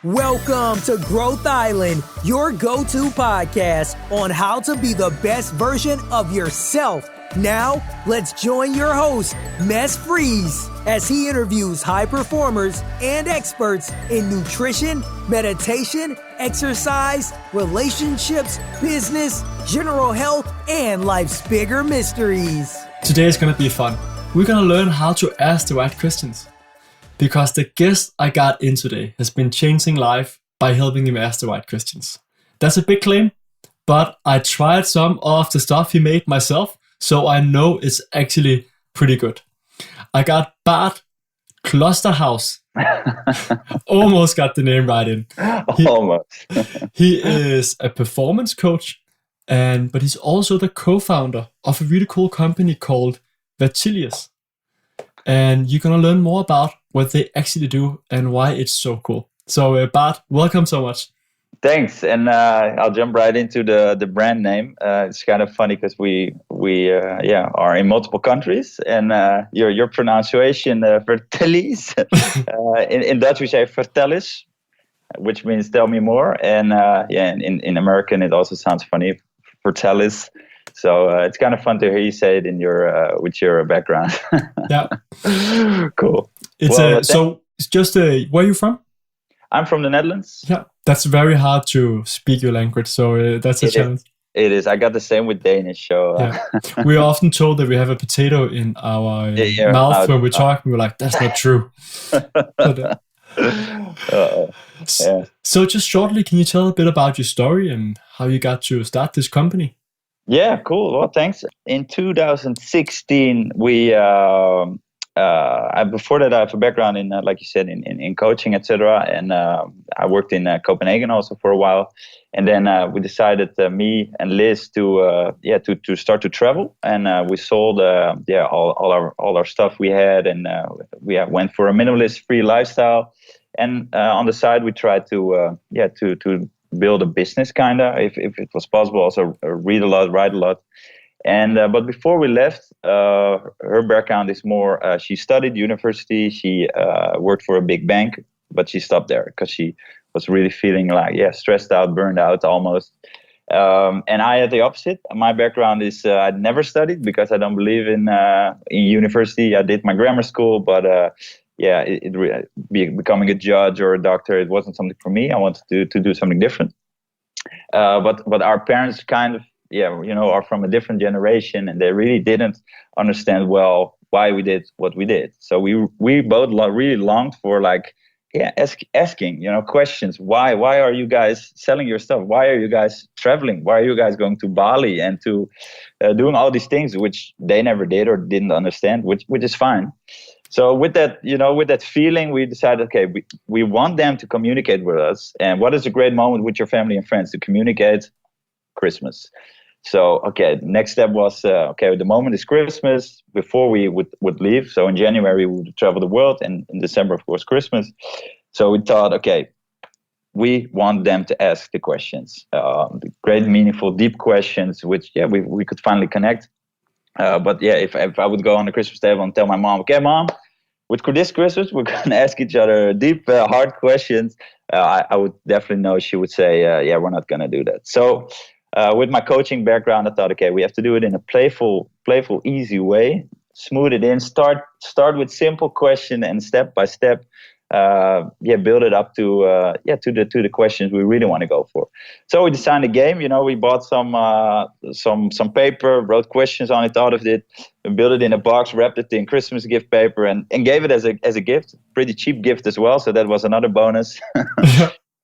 Welcome to Growth Island, your go-to podcast on how to be the best version of yourself. Now, let's join your host, Mes Freeze, as he interviews high performers and experts in nutrition, meditation, exercise, relationships, business, general health, and life's bigger mysteries. Today is going to be fun. We're going to learn how to ask the right questions. Because the guest I got in today has been changing life by helping him ask the right questions. That's a big claim, but I tried some of the stuff he made myself, so I know it's actually pretty good. I got Bart Kloosterhuis. Almost got the name right in. Almost. He is a performance coach, but he's also the co-founder of a really cool company called Vertellis. And you're going to learn more about what they actually do and why it's so cool. So Bart, welcome so much. Thanks. And I'll jump right into the brand name. It's kind of funny because we are in multiple countries. And your pronunciation, Vertellis. In Dutch, we say Vertellis, which means tell me more. And in American, it also sounds funny, Vertellis. So it's kind of fun to hear you say it in your with your background. Yeah, cool. It's where are you from? I'm from the Netherlands. Yeah, that's very hard to speak your language, so that's a challenge. It is. I got the same with Danish. So we are often told that we have a potato in our mouth when we talk, and we're like, that's not true. So just shortly, can you tell a bit about your story and how you got to start this company? Yeah, cool. Well, thanks. In 2016, before that, I have a background in, like you said, in coaching, etc. And I worked in Copenhagen also for a while. And then we decided, me and Liz, to start to travel. And we sold all our stuff we had, and we went for a minimalist, free lifestyle. And on the side, we tried to build a business, kind of, if it was possible. Also read a lot, write a lot. And but before we left, her background is more, she studied university, she worked for a big bank, but she stopped there because she was really feeling like, stressed out, burned out almost. And I had the opposite. My background is, I'd never studied because I don't believe in university. I did my grammar school, but becoming a judge or a doctor, it wasn't something for me. I wanted to do something different. But our parents kind of, are from a different generation, and they really didn't understand well why we did what we did. So we both really longed for asking questions. Why are you guys selling your stuff? Why are you guys traveling? Why are you guys going to Bali and to doing all these things which they never did or didn't understand, which is fine. So with that feeling, we decided, okay, we want them to communicate with us. And what is a great moment with your family and friends to communicate? Christmas. So, okay, next step was, the moment is Christmas before we would leave. So in January, we would travel the world, and in December, of course, Christmas. So we thought, okay, we want them to ask the questions, the great, meaningful, deep questions, which, we could finally connect. If I would go on the Christmas table and tell my mom, okay, Mom, with this Christmas, we're going to ask each other deep, hard questions, I would definitely know she would say, we're not going to do that. So with my coaching background, I thought, okay, we have to do it in a playful, easy way, smooth it in, start with simple question, and step by step, build it up to the questions we really want to go for. So we designed a game. We bought some paper, wrote questions on it, thought of it, and built it in a box, wrapped it in Christmas gift paper, and gave it as a gift. Pretty cheap gift as well. So that was another bonus.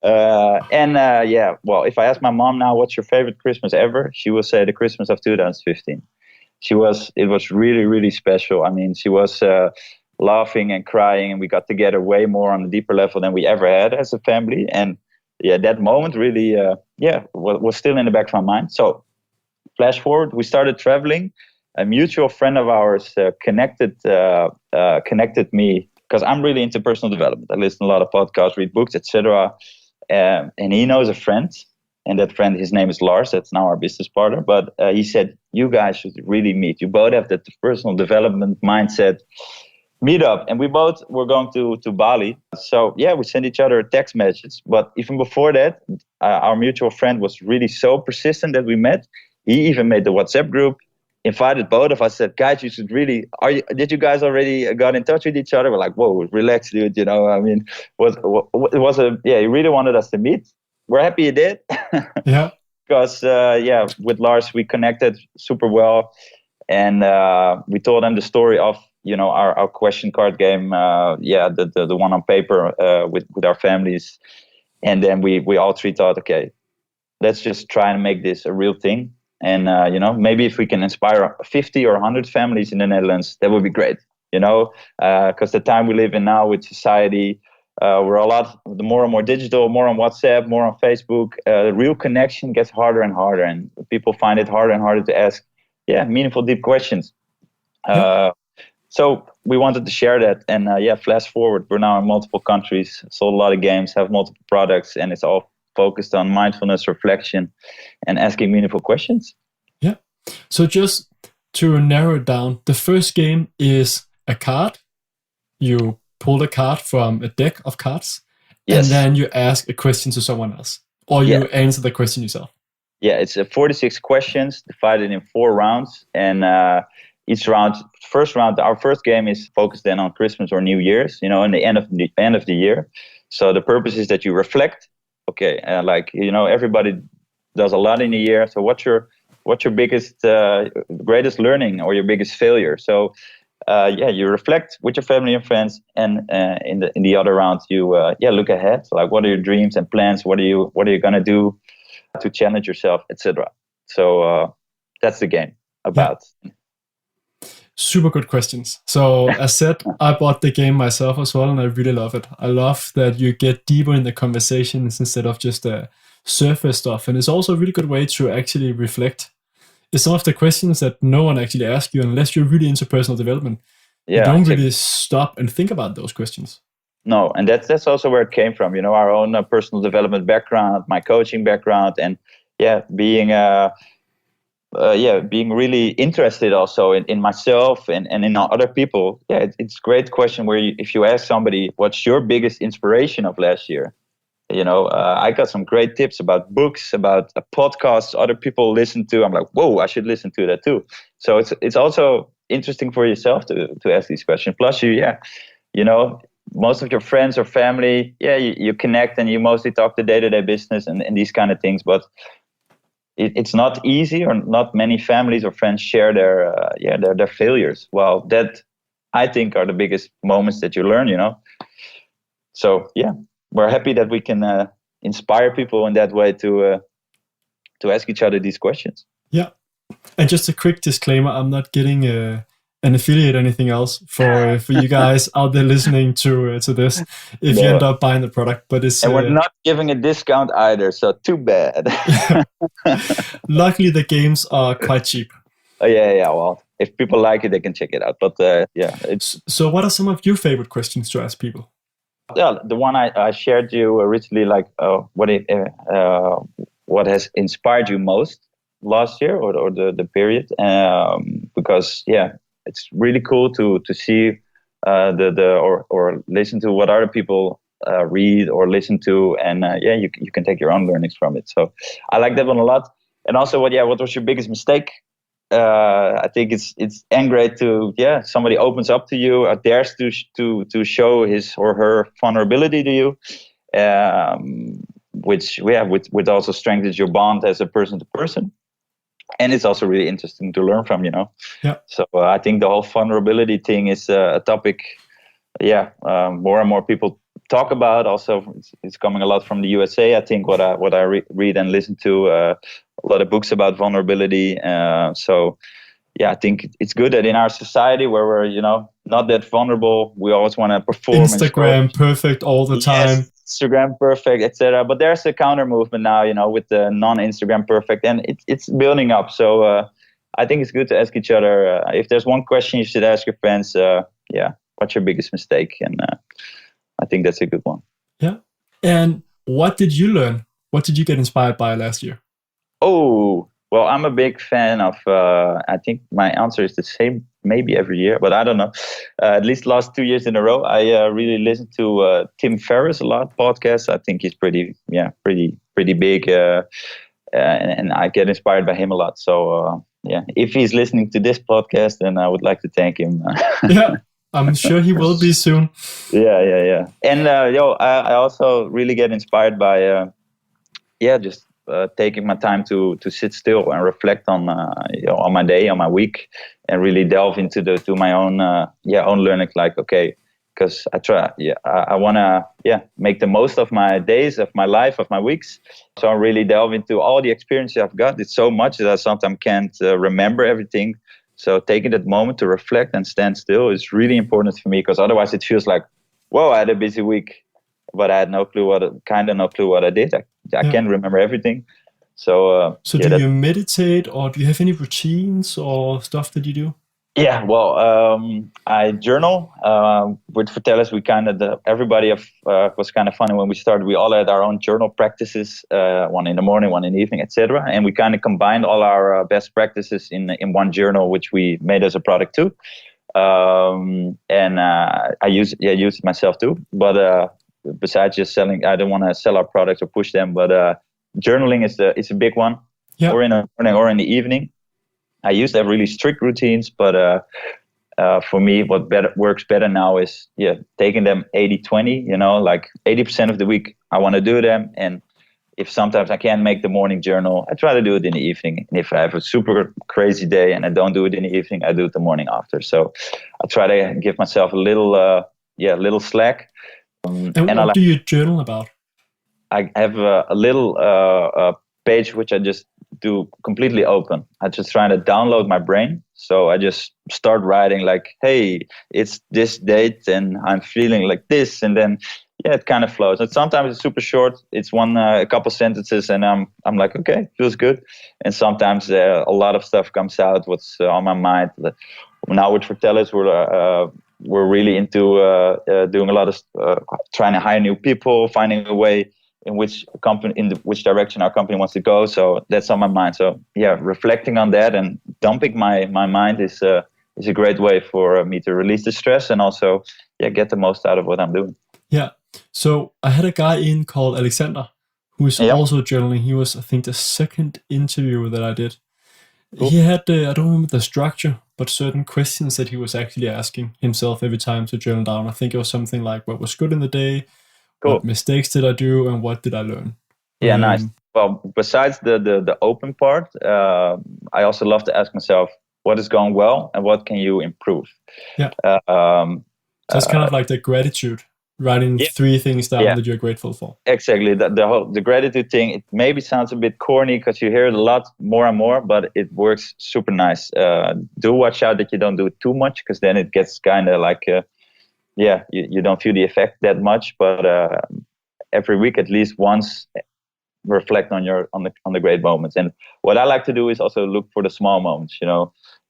If I ask my mom now, what's your favorite Christmas ever? She will say the Christmas of 2015. It was really, really special. I mean, she was laughing and crying, and we got together way more on a deeper level than we ever had as a family. And that moment really, was still in the back of my mind. So flash forward, we started traveling. A mutual friend of ours connected me, because I'm really into personal development. I listen to a lot of podcasts, read books, etc. And he knows a friend, and that friend, his name is Lars. That's now our business partner. But he said, you guys should really meet. You both have that personal development mindset. meet up, and we both were going to Bali. So yeah, we sent each other a text message. But even before that, our mutual friend was really so persistent that we met. He even made the WhatsApp group, invited both of us. Said, "Guys, you should really. Did you guys already got in touch with each other?" We're like, "Whoa, relax, dude. You know, I mean, it was a yeah. He really wanted us to meet. We're happy he did." Yeah. Because with Lars we connected super well, and we told him the story of our question card game, the one on paper with our families, and then we all three thought, okay, let's just try and make this a real thing, and maybe if we can inspire 50 or 100 families in the Netherlands, that would be great, because the time we live in now with society. We're a lot more and more digital, more on WhatsApp, more on Facebook. Real connection gets harder and harder, and people find it harder and harder to ask, meaningful, deep questions. So we wanted to share that, and flash forward, we're now in multiple countries, sold a lot of games, have multiple products, and it's all focused on mindfulness, reflection, and asking meaningful questions. Yeah. So just to narrow it down, the first game is a card. You pull a card from a deck of cards, and then you ask a question to someone else, or you answer the question yourself. Yeah, it's 46 questions divided in 4 rounds, and each round, our first game is focused then on Christmas or New Year's, in the end of the year. So the purpose is that you reflect. Okay, everybody does a lot in a year. So what's your biggest, greatest learning or your biggest failure? So you reflect with your family and friends, and in the other round you look ahead. So, like, what are your dreams and plans? What are you gonna do to challenge yourself, etc. So that's the game about. Yeah. Super good questions. So as said, I bought the game myself as well, and I really love it. I love that you get deeper in the conversations instead of just the surface stuff, and it's also a really good way to actually reflect. It's some of the questions that no one actually asks you unless you're really into personal development. You don't really stop and think about those questions. No, and that's also where it came from. Our own personal development background, my coaching background, and being really interested also in myself and in other people. Yeah, it's a great question where if you ask somebody, what's your biggest inspiration of last year? I got some great tips about books, about podcasts other people listen to. I'm like, whoa, I should listen to that too. So it's also interesting for yourself to ask these questions. Plus, most of your friends or family, you connect and you mostly talk the day-to-day business and these kind of things. But it's not easy, or not many families or friends share their failures. Well, that I think are the biggest moments that you learn. So we're happy that we can inspire people in that way to ask each other these questions. Yeah, and just a quick disclaimer: I'm not getting an affiliate or anything else for you guys out there listening to this. If you end up buying the product, but it's and we're not giving a discount either, so too bad. Luckily, the games are quite cheap. Well, if people like it, they can check it out. But it's. So, what are some of your favorite questions to ask people? Yeah, the one I shared you originally, like what has inspired you most last year or the period, because it's really cool to see or listen to what other people read or listen to, and you can take your own learnings from it. So I like that one a lot. And also, what was your biggest mistake? I think it's great to somebody opens up to you, dares to show his or her vulnerability to you, which which also strengthens your bond as a person to person. And it's also really interesting to learn from, Yeah. So I think the whole vulnerability thing is a topic, more and more people talk about. Also, it's coming a lot from the USA. I think what I read and listen to, a lot of books about vulnerability. So I think it's good that in our society where we're, not that vulnerable, we always want to perform. Instagram perfect all the time. Yes, Instagram perfect, etc. But there's a counter movement now, with the non-Instagram perfect, and it's building up. So I think it's good to ask each other. If there's one question you should ask your friends, what's your biggest mistake? And I think that's a good one. Yeah. And what did you learn? What did you get inspired by last year? Oh, well, I'm a big fan of, I think my answer is the same maybe every year, but I don't know. At least last 2 years in a row, I really listen to Tim Ferriss a lot podcasts. I think he's pretty big, and I get inspired by him a lot. So if he's listening to this podcast, then I would like to thank him. Yeah, I'm sure he will be soon. Yeah. And I also really get inspired by just taking my time to sit still and reflect on on my day, on my week, and really delve into my own learning. Like, okay, because I want to make the most of my days, of my life, of my weeks. So I really delve into all the experiences I've got. It's so much that I sometimes can't remember everything. So taking that moment to reflect and stand still is really important for me, because otherwise it feels like, whoa, I had a busy week, but I had no clue what I did. I can't remember everything. So do you meditate, or do you have any routines or stuff that you do? Yeah, well, I journal. With Vertellis, we everybody was kind of funny when we started. We all had our own journal practices, one in the morning, one in the evening, etc. And we kind of combined all our best practices in one journal, which we made as a product too. And I use it myself too. But besides just selling, I don't want to sell our products or push them. But journaling is a big one, or in the morning or in the evening. I used to have really strict routines, but for me, what works better now is taking them 80-20, like 80% of the week I want to do them. And if sometimes I can't make the morning journal, I try to do it in the evening. And if I have a super crazy day and I don't do it in the evening, I do it the morning after. So I try to give myself a little slack. And what do you journal about? I have a little page which I just do completely open. I just try to download my brain. So I just start writing like, hey, it's this date and I'm feeling like this. And then, it kind of flows. And sometimes it's super short. It's a couple sentences and I'm like, okay, feels good. And sometimes a lot of stuff comes out, what's on my mind. Now with Vertellis, we're really into doing a lot of trying to hire new people, finding a way in which direction our company wants to go. So that's on my mind. So reflecting on that and dumping my mind is a great way for me to release the stress and also get the most out of what I'm doing. Yeah. So I had a guy in called Alexander who is also journaling. He was, I think, the second interview that I did. Cool. He had I don't remember the structure, but certain questions that he was actually asking himself every time to journal down. I think it was something like, what was good in the day? Cool. What mistakes did I do and what did I learn? Yeah, nice. Well, besides the open part, I also love to ask myself, what is going well and what can you improve? Yeah. So it's kind of like the gratitude, writing 3 things down that you're grateful for. Exactly. The gratitude thing, it maybe sounds a bit corny because you hear it a lot more and more, but it works super nice. Do watch out that you don't do it too much, because then it gets kind of like... you don't feel the effect that much, but every week at least once, reflect on the great moments. And what I like to do is also look for the small moments,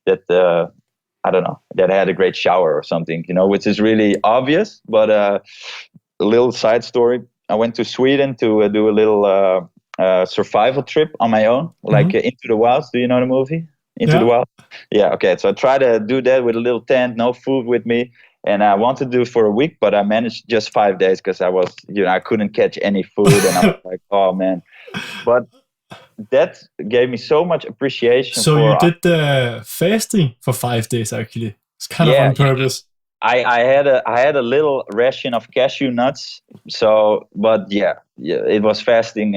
that I don't know, that I had a great shower or something, which is really obvious. But a little side story: I went to Sweden to do a little survival trip on my own, like Into the Wilds. Do you know the movie Into the Wild? Yeah. Okay. So I try to do that with a little tent, no food with me. And I wanted to do it for a week, but I managed just 5 days because I was, I couldn't catch any food. And I was like, oh, man. But that gave me so much appreciation. So you did the fasting for 5 days, actually. It's kind of on purpose. I had a little ration of cashew nuts. So, but it was fasting.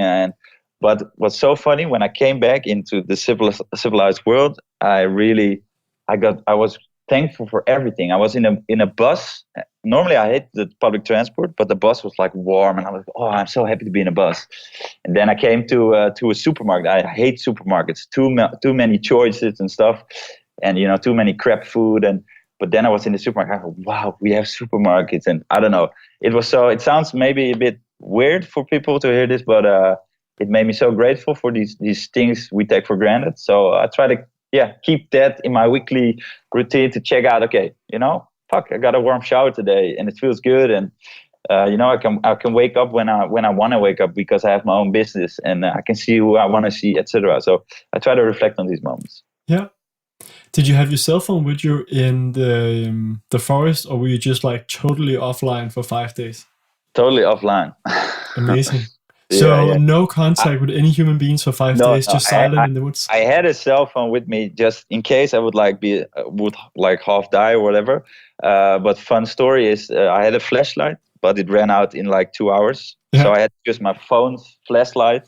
But what's so funny, when I came back into the civilized world, I was thankful for everything. I was in a bus. Normally I hate the public transport, but the bus was like warm, and I was like, oh, I'm so happy to be in a bus. And then I came to a supermarket. I hate supermarkets. Too many choices and stuff, and too many crap food. But then I was in the supermarket. I thought, wow, we have supermarkets, and I don't know. It sounds maybe a bit weird for people to hear this, but it made me so grateful for these things we take for granted. So I try to keep that in my weekly routine to check out, okay, I got a warm shower today and it feels good. And, I can wake up when I want to wake up because I have my own business and I can see who I want to see, etc. So I try to reflect on these moments. Yeah. Did you have your cell phone with you in the forest, or were you just like totally offline for 5 days? Totally offline. Amazing. Yeah, So yeah. no contact with any human beings for 5 No, days, no. just silent in the woods. I had a cell phone with me just in case I would like half die or whatever. But fun story is I had a flashlight, but it ran out in like 2 hours. Yeah. So I had to use my phone's flashlight,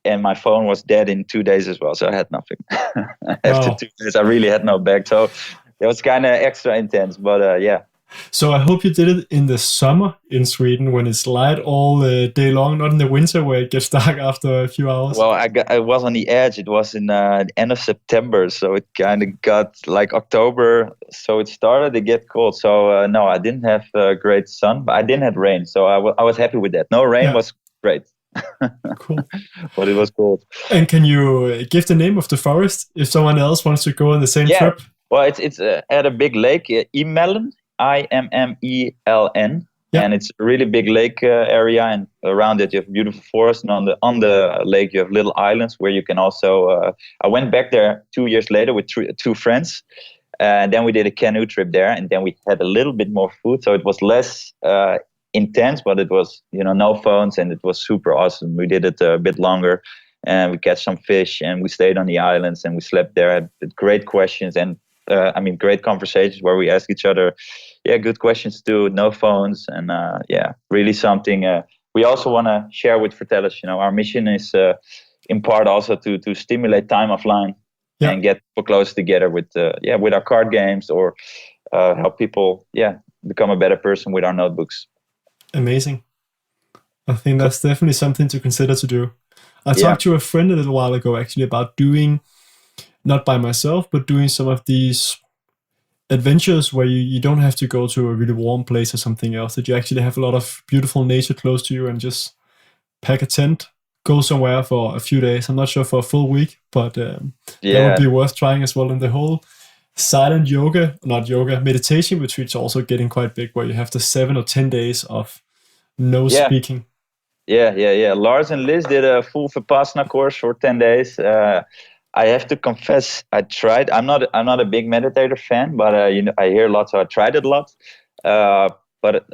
and my phone was dead in 2 days as well. So I had nothing. After Wow. 2 days, I really had no bag. So it was kind of extra intense. But yeah. So I hope you did it in the summer in Sweden when it's light all day long, not in the winter where it gets dark after a few hours. Well, I was on the edge. It was in the end of September, so it kind of got like October. So it started to get cold. So no, I didn't have great sun, but I didn't have rain. So I was happy with that. No rain was great. Cool. But it was cold. And can you give the name of the forest if someone else wants to go on the same trip? Well, it's at a big lake, Immeln, Immeln. Yeah. And it's a really big lake area, and around it you have beautiful forest, and on the lake you have little islands where you can also. I went back there 2 years later with two friends, and then we did a canoe trip there, and then we had a little bit more food, so it was less intense, but it was no phones, and it was super awesome. We did it a bit longer, and we catch some fish, and we stayed on the islands, and we slept there. Had great questions and. Great conversations where we ask each other, good questions too. No phones, and really something we also want to share with Vertellis. Our mission is in part also to stimulate time offline and get people close together with our card games, or help people become a better person with our notebooks. Amazing. I think that's definitely something to consider to do. I talked to a friend a little while ago actually about doing, not by myself, but doing some of these adventures where you don't have to go to a really warm place or something else, that you actually have a lot of beautiful nature close to you and just pack a tent, go somewhere for a few days. I'm not sure for a full week, but that would be worth trying as well. And the whole silent meditation retreats are also getting quite big, where you have the 7 or 10 days of no speaking. Yeah. Lars and Liz did a full Vipassana course for 10 days. I have to confess, I tried. I'm not a big meditator fan, but I hear a lot, so I tried it a lot. But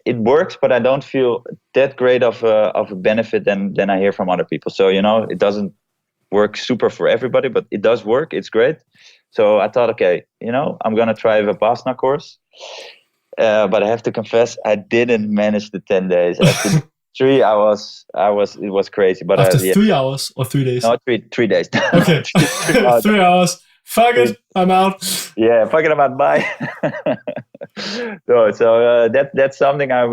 it works, but I don't feel that great of a benefit than I hear from other people. So it doesn't work super for everybody, but it does work. It's great. So I thought, okay, I'm gonna try a Vipassana course. But I have to confess, I didn't manage the 10 days. After 3, it was crazy. But after 3 hours or 3 days? No, 3 days. Okay. 3 hours. Fuck it, I'm out. Yeah, fuck it, I'm out. Bye. So that's something I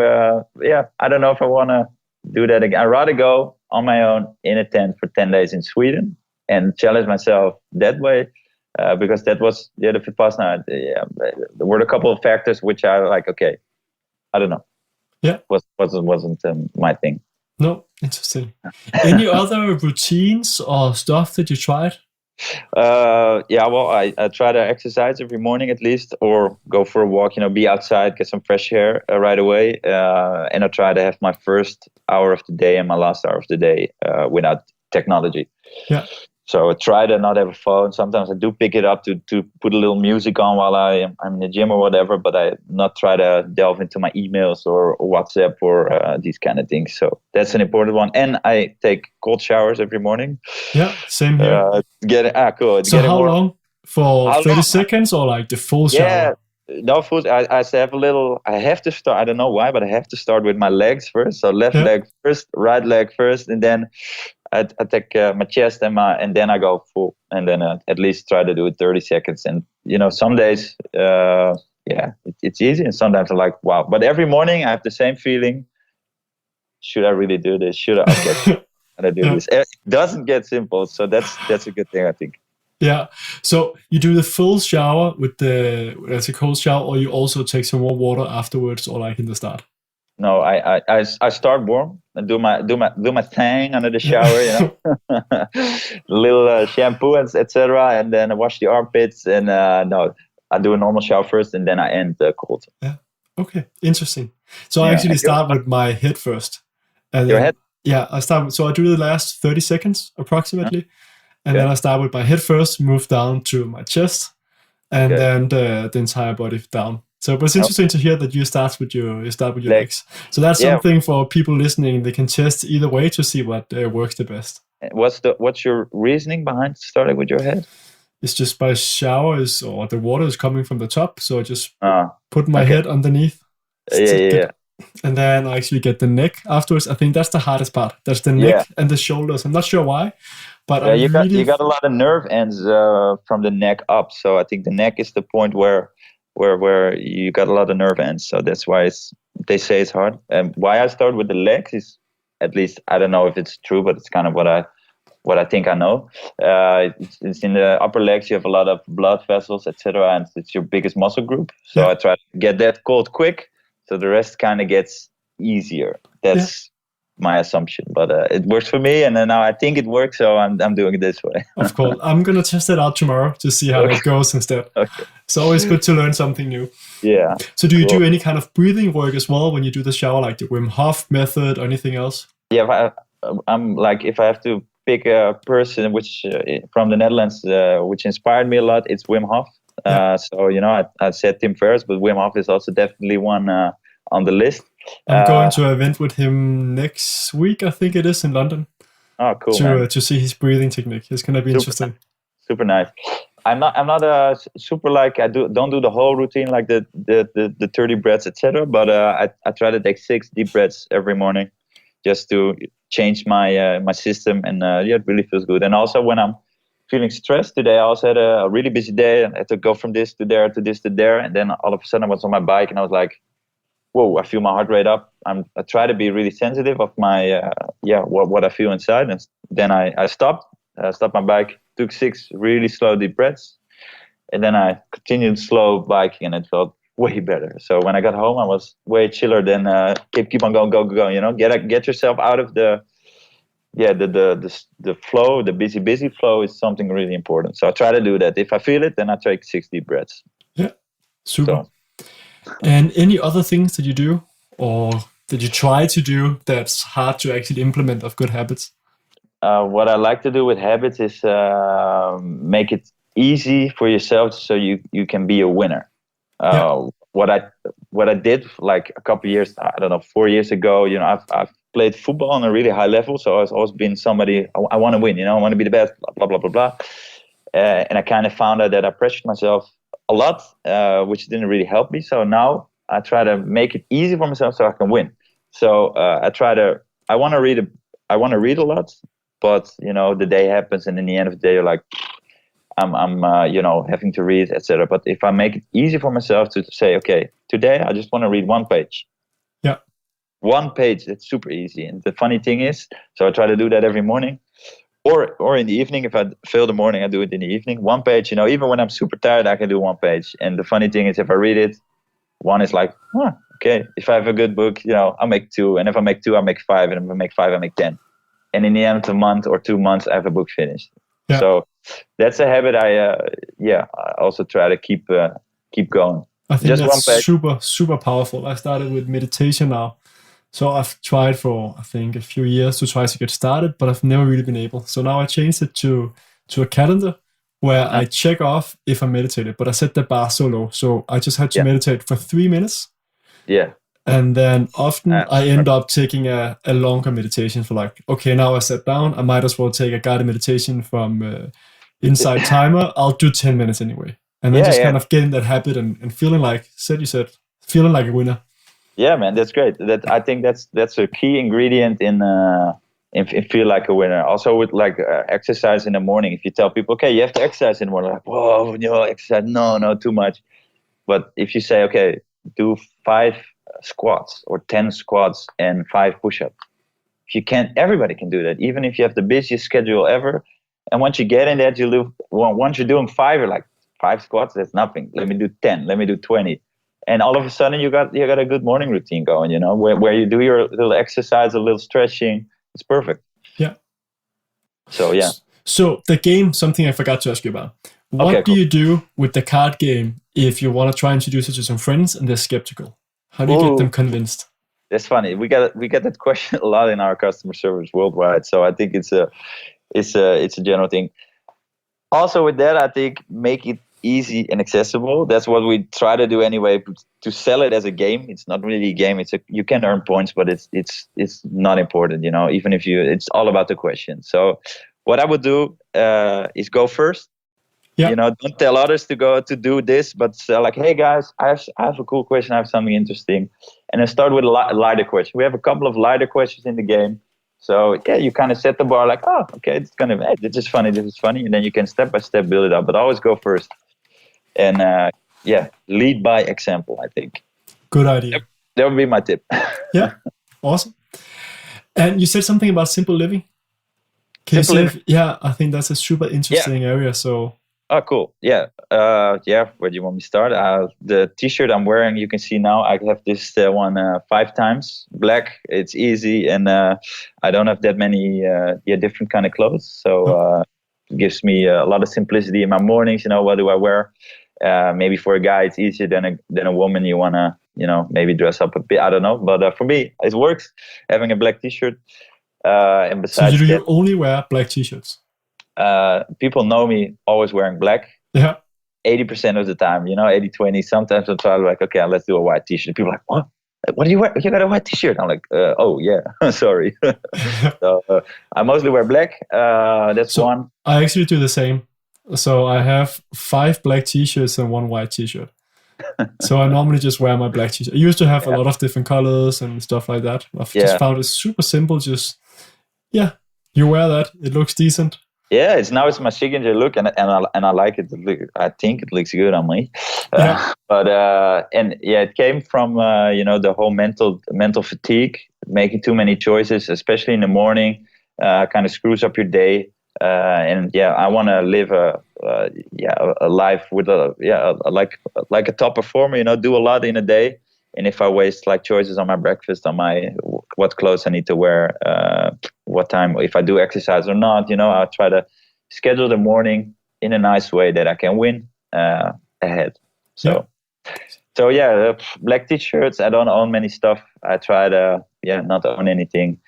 don't know if I want to do that again. I'd rather go on my own in a tent for 10 days in Sweden and challenge myself that way. Because that was the Vipassana. There were a couple of factors which I like. Okay, I don't know. Yeah, wasn't my thing. No, interesting. Any other routines or stuff that you tried? Well, I try to exercise every morning at least, or go for a walk. Be outside, get some fresh air right away, and I try to have my first hour of the day and my last hour of the day without technology. Yeah. So I try to not have a phone. Sometimes I do pick it up to put a little music on while I'm in the gym or whatever, but I not try to delve into my emails or WhatsApp or these kind of things. So that's an important one. And I take cold showers every morning. Yeah, same here. Cool. So how long? For 30 seconds or like the full shower? Yeah, no full. I have a little. I have to start. I don't know why, but I have to start with my legs first. So left leg first, right leg first, and then I take my chest and then I go full, and then at least try to do it 30 seconds. And some days, it's easy, and sometimes I'm like, wow. But every morning I have the same feeling. Should I really do this? Should I? Okay, I do this. It doesn't get simple, so that's a good thing, I think. Yeah. So you do the full shower that's a cold shower, or you also take some warm water afterwards, or like in the start? No, I start warm and do my thing under the shower, little shampoo and etc. And then I wash the armpits, and no, I do a normal shower first, and then I end cold. Yeah. Okay. Interesting. So I actually start with my head first. And your head? Yeah, I start. So I do the last 30 seconds approximately, And then I start with my head first, move down to my chest, and then the entire body down. So it was interesting to hear that you start with your legs. So that's something for people listening. They can test either way to see what works the best. What's your reasoning behind starting with your head? It's just by showers or the water is coming from the top, so I just put my head underneath. And then I actually get the neck afterwards. I think that's the hardest part. That's the neck and the shoulders. I'm not sure why, but you got a lot of nerve ends from the neck up. So I think the neck is the point where you got a lot of nerve ends. So that's why they say it's hard. And why I start with the legs is, at least I don't know if it's true, but it's kind of what I think I know. It's in the upper legs. You have a lot of blood vessels, etc., and it's your biggest muscle group. So I try to get that cold quick, so the rest kind of gets easier. That's my assumption, but it works for me, and then now I think it works, so I'm doing it this way. Of course, I'm gonna test it out tomorrow to see how it goes instead. It's always good to learn something new. Yeah. So do you do any kind of breathing work as well when you do the shower, like the Wim Hof method or anything else? Yeah, I'm like, if I have to pick a person which from the Netherlands which inspired me a lot, it's Wim Hof. So I said Tim Ferriss, but Wim Hof is also definitely one on the list. I'm going to an event with him next week, I think it is, in London. Oh, cool! To see his breathing technique. It's gonna be interesting. Super nice. I'm not super like, I don't do the whole routine like the 30 breaths, etc. But I try to take 6 deep breaths every morning, just to change my my system, and it really feels good. And also when I'm feeling stressed today, I also had a really busy day, and I had to go from this to there to this to there, and then all of a sudden I was on my bike and I was like, whoa, I feel my heart rate up. I try to be really sensitive of my what I feel inside, and then I stopped my bike, took 6 really slow deep breaths, and then I continued slow biking, and it felt way better. So when I got home, I was way chiller than keep on going, go. Get yourself out of the flow. The busy flow is something really important. So I try to do that. If I feel it, then I take 6 deep breaths. Yeah, super. And any other things that you do or that you try to do that's hard to actually implement of good habits? What I like to do with habits is make it easy for yourself, so you can be a winner. What I did like a couple of years, I don't know, 4 years ago, I've played football on a really high level, so I've always been somebody, I want to win, I want to be the best, blah blah blah blah. And I kind of found out that I pressured myself a lot, which didn't really help me. So now I try to make it easy for myself so I can win. So I want to read a lot, but the day happens, and in the end of the day, you're like, I'm having to read, etc. But if I make it easy for myself to say, okay, today I just want to read 1 page. Yeah. 1 page, it's super easy. And the funny thing is, so I try to do that every morning. Or in the evening, if I fail the morning, I do it in the evening. 1 page, even when I'm super tired, I can do 1 page. And the funny thing is, if I read it, 1 is like, okay. If I have a good book, I'll make 2. And if I make 2, I'll make 5. And if I make 5, I make 10. And in the end of the month or 2 months, I have a book finished. Yeah. So that's a habit I also try to keep going. I think that's super, super powerful. I started with meditation now. So I've tried for, I think, a few years to try to get started, but I've never really been able. So now I changed it to a calendar where I check off if I meditated, but I set the bar so low. So I just had to meditate for 3 minutes. Yeah. And then often I end up taking a longer meditation for like, okay, now I sat down. I might as well take a guided meditation from Insight Timer. I'll do 10 minutes anyway. And then kind of getting that habit and feeling like, feeling like a winner. Yeah, man, that's great. I think that's a key ingredient in feel like a winner. Also with like exercise in the morning. If you tell people, okay, you have to exercise in the morning, like, whoa, exercise, no, too much. But if you say, okay, do 5 squats or 10 squats and 5 push-ups. If you can, everybody can do that. Even if you have the busiest schedule ever. And once you get in that, once you're doing 5, you're like, 5 squats, that's nothing. Let me do 10. Let me do 20. And all of a sudden, you got a good morning routine going. Where you do your little exercise, a little stretching. It's perfect. Yeah. So yeah. So the game, something I forgot to ask you about. What do you do with the card game if you want to try and introduce it to some friends and they're skeptical? How do you get them convinced? That's funny. We get that question a lot in our customer service worldwide. So I think it's a general thing. Also with that, I think make it easy and accessible. That's what we try to do anyway, to sell it as a game. It's not really a game. You can earn points, but it's not important, even if it's all about the question. So what I would do is go first. Yeah. Don't tell others to go to do this, but like, hey guys, I have a cool question. I have something interesting. And then start with a lighter question. We have a couple of lighter questions in the game. So yeah, you kind of set the bar like, oh, okay, hey, this is funny, and then you can step by step build it up. But always go first, and lead by example. I think. Good idea. That would be my tip. Yeah, awesome. And you said something about simple living. Simple living. Yeah, I think that's a super interesting area. So. Oh, cool. Yeah. Where do you want me to start? The t-shirt I'm wearing, you can see now, I have this one 5 times black. It's easy, and I don't have that many different kind of clothes. So it gives me a lot of simplicity in my mornings. What do I wear? Maybe for a guy, it's easier than a woman. You want to, maybe dress up a bit. I don't know. But for me, it works having a black t-shirt. And besides so you only wear black t-shirts? People know me always wearing black. Yeah. 80% of the time, 80-20. Sometimes I'll try like, okay, let's do a white t-shirt. People are like, what do you wear? You got a white t-shirt? I'm like, oh yeah, sorry. So I mostly wear black. That's one. I actually do the same. So I have 5 black t-shirts and 1 white t-shirt. So I normally just wear my black t-shirt. I used to have a lot of different colors and stuff like that. I've just found it super simple. You wear that. It looks decent. Yeah, it's my signature look, and I like it. I think it looks good on me. It came from the whole mental fatigue, making too many choices, especially in the morning, kind of screws up your day. I want to live a life with like a top performer. Do a lot in a day. And if I waste like choices on my breakfast, on my what clothes I need to wear, what time, if I do exercise or not, I'll try to schedule the morning in a nice way that I can win ahead. So black t-shirts. I don't own many stuff. I try to not own anything.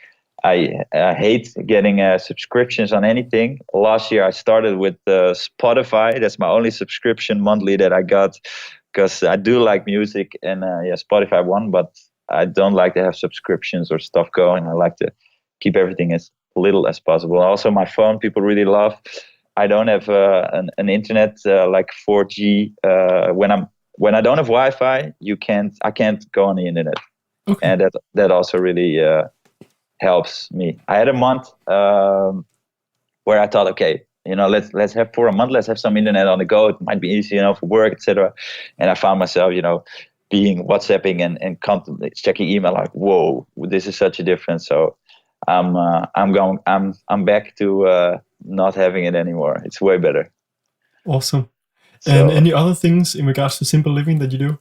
I hate getting subscriptions on anything. Last year I started with Spotify. That's my only subscription monthly that I got, because I do like music, and Spotify won, but I don't like to have subscriptions or stuff going. I like to keep everything as little as possible. Also, my phone people really love. I don't have an internet like 4G. When I don't have Wi-Fi, I can't go on the internet, and that also really helps me. I had a month where I thought, okay, let's have for a month, let's have some internet on the go. It might be easy, for work, etc. And I found myself, being WhatsApping and constantly checking email. Like, whoa, this is such a difference. So I'm back to not having it anymore. It's way better. Awesome. And any other things in regards to simple living that you do?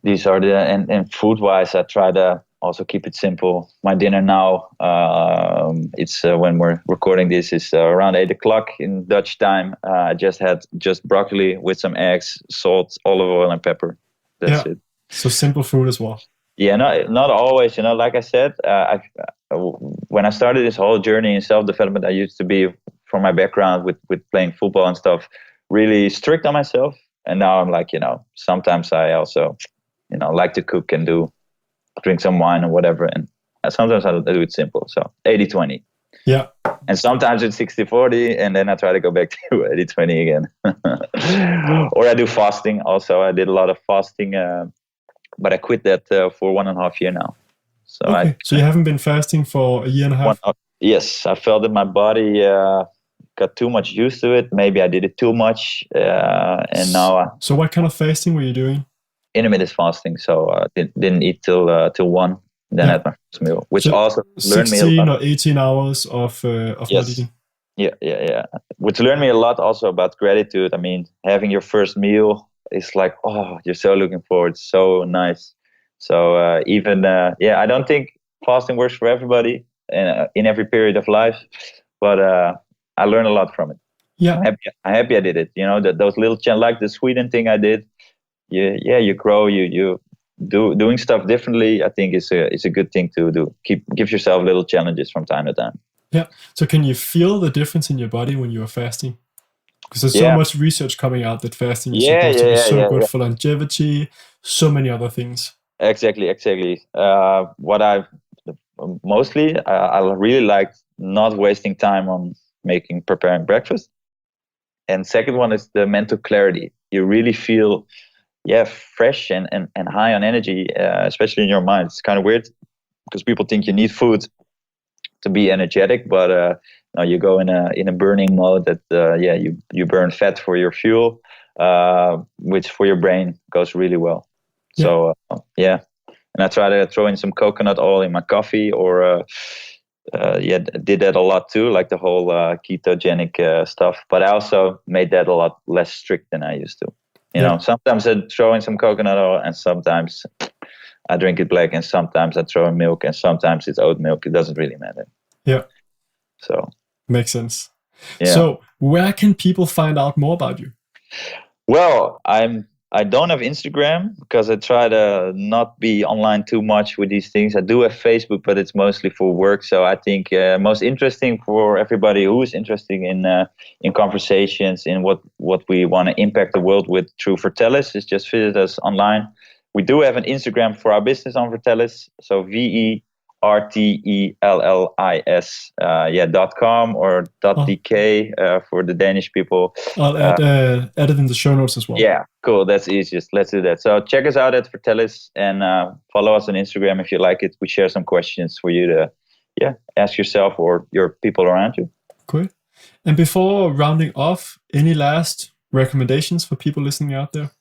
These are and food wise, I try to also keep it simple. My dinner now, it's when we're recording this, is around 8:00 in Dutch time. I just had broccoli with some eggs, salt, olive oil, and pepper. That's it. So simple food as well. Yeah, not always. Like I said, when I started this whole journey in self-development, I used to be, from my background with playing football and stuff, really strict on myself. And now I'm like, sometimes I also, like to cook and drink some wine or whatever. And sometimes I do it simple. So 80-20. Yeah. And sometimes it's 60-40. And then I try to go back to 80-20 again. Or I do fasting also. I did a lot of fasting, but I quit that for 1.5 years now. So So you haven't been fasting for a year and a half? Yes. I felt that my body got too much used to it. Maybe I did it too much. And now... So what kind of fasting were you doing? Intermittent fasting. So didn't eat till 1. Then I had my first meal, which also learned me a lot. 16 or 18 hours of not eating. Yeah. Which learned me a lot also about gratitude. I mean, having your first meal is like, oh, you're so looking forward. It's so nice. So I don't think fasting works for everybody in every period of life, but I learned a lot from it. Yeah, I'm happy I did it. Those little like the Sweden thing I did. You grow. You doing stuff differently. I think is a good thing to do. Give yourself little challenges from time to time. Yeah. So can you feel the difference in your body when you are fasting? Because there's so much research coming out that fasting is supposed to be so good for longevity, so many other things. Exactly. What I've mostly, I really like not wasting time on preparing breakfast. And second one is the mental clarity. You really feel, fresh and high on energy, especially in your mind. It's kind of weird because people think you need food to be energetic, but no, you go in a burning mode that you burn fat for your fuel, which for your brain goes really well. So and I try to throw in some coconut oil in my coffee, or did that a lot too, like the whole ketogenic stuff. But I also made that a lot less strict than I used to. You know, sometimes I throw in some coconut oil, and sometimes I drink it black, and sometimes I throw in milk, and sometimes it's oat milk. It doesn't really matter. Yeah. So makes sense. Yeah. So where can people find out more about you? Well, I don't have Instagram because I try to not be online too much with these things. I do have Facebook, but it's mostly for work. So I think most interesting for everybody who is interested in conversations, in what we want to impact the world with through Vertellis, is just visit us online. We do have an Instagram for our business on Vertellis. So VERTELLIS.com or .dk for the Danish people. I'll add it in the show notes as well. Yeah, cool. That's easiest. Let's do that. So check us out at Vertellis and follow us on Instagram if you like it. We share some questions for you to ask yourself or your people around you. Cool. And before rounding off, any last recommendations for people listening out there?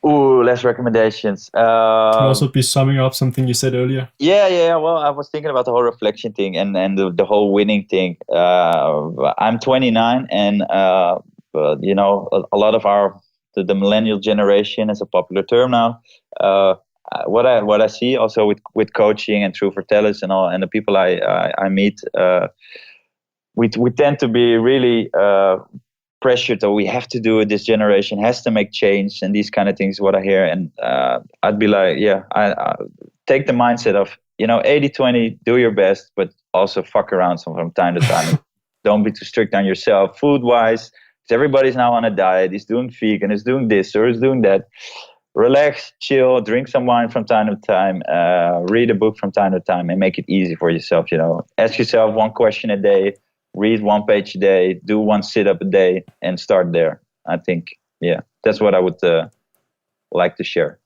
Ooh, less recommendations. Can also be summing up something you said earlier. Yeah. Well, I was thinking about the whole reflection thing and the whole winning thing. I'm 29, and a lot of the millennial generation is a popular term now. What I see also with coaching and through Vertellis and all, and the people I meet, we tend to be really pressured that we have to do it. This generation has to make change, and these kind of things. What I hear, and I'd be like, I take the mindset of 80-20, do your best, but also fuck around from time to time. Don't be too strict on yourself, food wise. Because everybody's now on a diet. He's doing vegan. He's doing this or he's doing that. Relax, chill, drink some wine from time to time. Read a book from time to time, and make it easy for yourself. Ask yourself one question a day. Read one page a day, do one sit-up a day, and start there. I think, that's what I would like to share.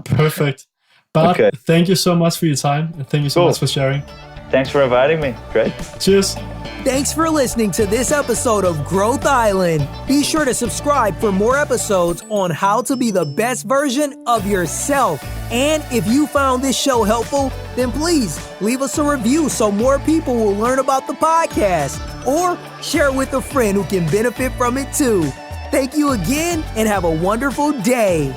Perfect. Bart, Thank you so much for your time, and thank you so much for sharing. Thanks for inviting me. Great. Cheers. Thanks for listening to this episode of Growth Island. Be sure to subscribe for more episodes on how to be the best version of yourself. And if you found this show helpful, then please leave us a review so more people will learn about the podcast, or share it with a friend who can benefit from it too. Thank you again, and have a wonderful day.